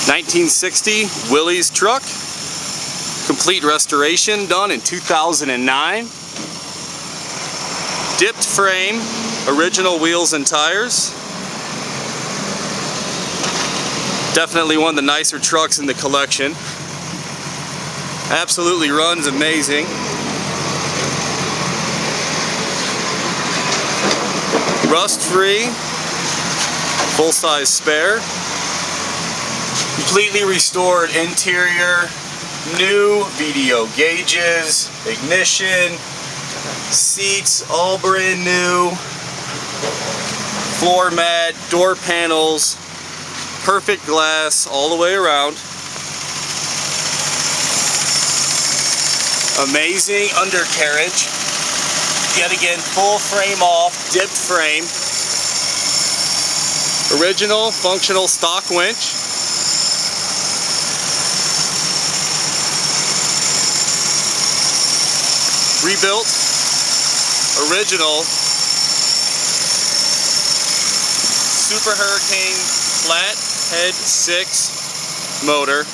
1960 Willys truck. Complete restoration done in 2009. Dipped frame, original wheels and tires. Definitely one of the nicer trucks in the collection. Absolutely runs amazing. Rust-free, full-size spare. Completely restored interior, new VDO gauges, ignition, seats all brand new, floor mat, door panels, perfect glass all the way around. Amazing undercarriage. Yet again, full frame off, dipped frame. Original functional stock winch. Rebuilt, original Super Hurricane flat head 6 motor.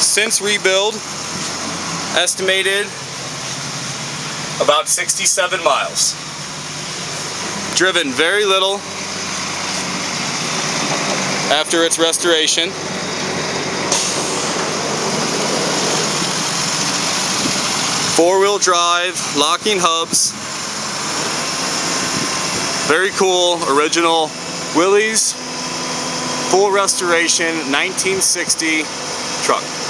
Since rebuild, estimated about 67 miles. Driven very little after its restoration. Four-wheel drive, locking hubs. Very cool, original Willys, full restoration, 1960 truck.